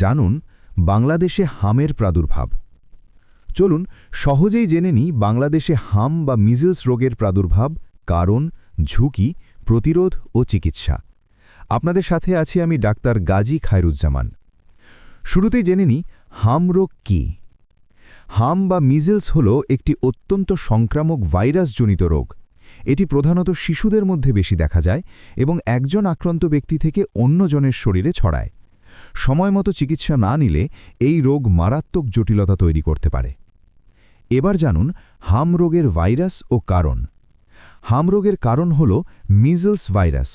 জানুন বাংলাদেশে হামের প্রাদুর্ভাব। চলুন সহজেই জেনে নিই বাংলাদেশে হাম বা মিজলস রোগের প্রাদুর্ভাব, কারণ, ঝুঁকি, প্রতিরোধ ও চিকিৎসা। আপনাদের সাথে আছি আমি ডাক্তার গাজী খায়রুজ্জামান। শুরুতেই জেনে নিই হাম রোগ কী। হাম বা মিজলস হল একটি অত্যন্ত সংক্রামক ভাইরাসজনিত রোগ। এটি প্রধানত শিশুদের মধ্যে বেশি দেখা যায় এবং একজন আক্রান্ত ব্যক্তি থেকে অন্যজনের শরীরে ছড়ায়। সময়মতো চিকিৎসা না নিলে এই রোগ মারাত্মক জটিলতা তৈরি করতে পারে। এবার জানুন হাম রোগের ভাইরাস ও কারণ। হাম রোগের কারণ হল মিজলস ভাইরাস।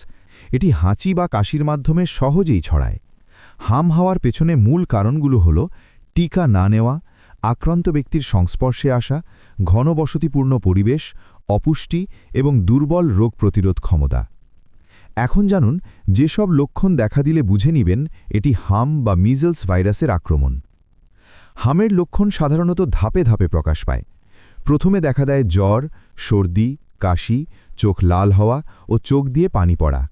এটি হাঁচি বা কাশির মাধ্যমে সহজেই ছড়ায়। হাম হওয়ার পেছনে মূল কারণগুলো হল টিকা না নেওয়া, আক্রান্ত ব্যক্তির সংস্পর্শে আসা, ঘনবসতিপূর্ণ পরিবেশ, অপুষ্টি এবং দুর্বল রোগ প্রতিরোধ ক্ষমতা। এখন জানুন যেসব লক্ষণ দেখা দিলে বুঝে নিবেন এটি হাম বা মিজলস ভাইরাসের আক্রমণ। হামের লক্ষণ সাধারণত ধাপে ধাপে প্রকাশ পায়। প্রথমে দেখা দেয় জ্বর, সর্দি, কাশি, চোখ লাল হওয়া ও চোখ দিয়ে পানি পড়া।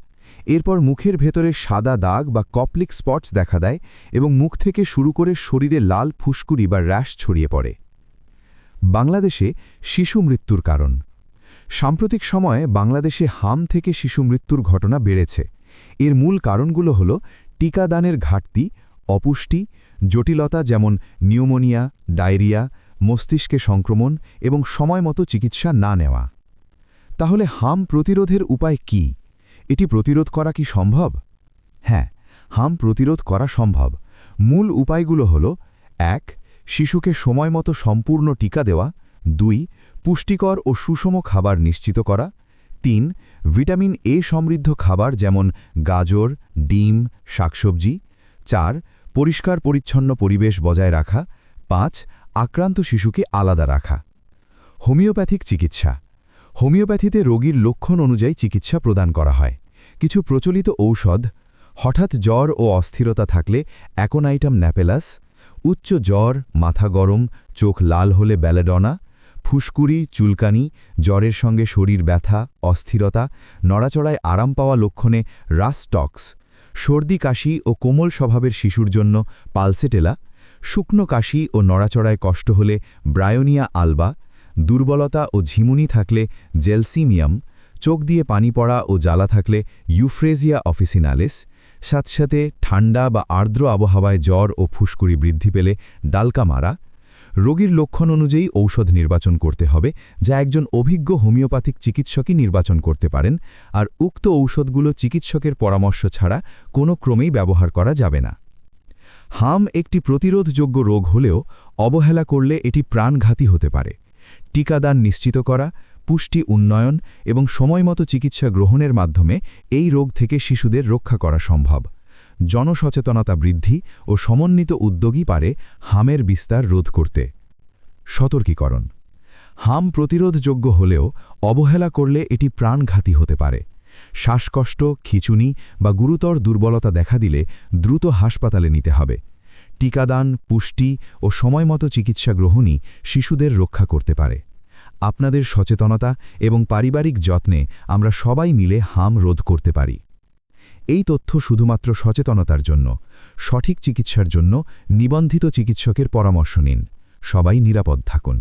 এরপর মুখের ভেতরে সাদা দাগ বা কপ্লিক স্পটস দেখা দেয় এবং মুখ থেকে শুরু করে শরীরে লাল ফুসকুড়ি বা র্যাশ ছড়িয়ে পড়ে। বাংলাদেশে শিশু মৃত্যুর কারণ। সাম্প্রতিক সময়ে বাংলাদেশে হাম থেকে শিশু মৃত্যুর ঘটনা বেড়েছে। এর মূল কারণগুলো হল টিকাদানের ঘাটতি, অপুষ্টি, জটিলতা যেমন নিউমোনিয়া, ডায়রিয়া, মস্তিষ্কে সংক্রমণ এবং সময়মতো চিকিৎসা না নেওয়া। তাহলে হাম প্রতিরোধের উপায় কী? এটি প্রতিরোধ করা কি সম্ভব? হ্যাঁ, হাম প্রতিরোধ করা সম্ভব। মূল উপায়গুলো হল: ১. শিশুকে সময়মতো সম্পূর্ণ টিকা দেওয়া। ২. পুষ্টিকর ও সুষম খাবার নিশ্চিত করা। ৩. ভিটামিন এ সমৃদ্ধ খাবার যেমন গাজর, ডিম, শাকসবজি। ৪. পরিষ্কার পরিচ্ছন্ন পরিবেশ বজায় রাখা। ৫. আক্রান্ত শিশুকে আলাদা রাখা। হোমিওপ্যাথিক চিকিৎসা। হোমিওপ্যাথিতে রোগীর লক্ষণ অনুযায়ী চিকিৎসা প্রদান করা হয়। কিছু প্রচলিত ঔষধ: হঠাৎ জ্বর ও অস্থিরতা থাকলে অ্যাকোনাইটাম ন্যাপেলাস, উচ্চ জ্বর, মাথা গরম, চোখ লাল হলে ব্যালেডনা, ফুসকুড়ি, চুলকানি, জ্বরের সঙ্গে শরীর ব্যথা, অস্থিরতা, নড়াচড়ায় আরাম পাওয়া লক্ষণে রাস্টক্স, সর্দি কাশি ও কোমল স্বভাবের শিশুর জন্য পালসেটেলা, শুকনো কাশি ও নড়াচড়ায় কষ্ট হলে ব্রায়োনিয়া আলবা, দুর্বলতা ও ঝিমুনি থাকলে জেলসিমিয়াম, চোখ দিয়ে পানি পড়া ও জ্বালা থাকলে ইউফ্রেজিয়া অফিসিনালিস, সাথে সাথে ঠান্ডা বা আর্দ্র আবহাওয়ায় জ্বর ও ফুসকুড়ি বৃদ্ধি পেলে ডালকামারা। রোগীর লক্ষণ অনুযায়ী ঔষধ নির্বাচন করতে হবে, যা একজন অভিজ্ঞ হোমিওপ্যাথিক চিকিৎসকই নির্বাচন করতে পারেন, আর উক্ত ঔষধগুলো চিকিৎসকের পরামর্শ ছাড়া কোনো ক্রমেই ব্যবহার করা যাবে না। হাম একটি প্রতিরোধযোগ্য রোগ হলেও অবহেলা করলে এটি প্রাণঘাতী হতে পারে। টিকাদান নিশ্চিত করা, পুষ্টি উন্নয়ন এবং সময়মতো চিকিৎসা গ্রহণের মাধ্যমে এই রোগ থেকে শিশুদের রক্ষা করা সম্ভব। জনসচেতনতা বৃদ্ধি ও সমন্বিত উদ্যোগই পারে হামের বিস্তার রোধ করতে। সতর্কীকরণ: হাম প্রতিরোধযোগ্য হলেও অবহেলা করলে এটি প্রাণঘাতী হতে পারে। শ্বাসকষ্ট, খিঁচুনি বা গুরুতর দুর্বলতা দেখা দিলে দ্রুত হাসপাতালে নিতে হবে। টিকাদান, পুষ্টি ও সময়মতো চিকিৎসা গ্রহণই শিশুদের রক্ষা করতে পারে। আপনাদের সচেতনতা এবং পারিবারিক যত্নে আমরা সবাই মিলে হাম রোধ করতে পারি। এই তথ্য শুধুমাত্র সচেতনতার জন্য। সঠিক চিকিৎসার জন্য নিবন্ধিত চিকিৎসকের পরামর্শ নিন। সবাই নিরাপদ থাকুন।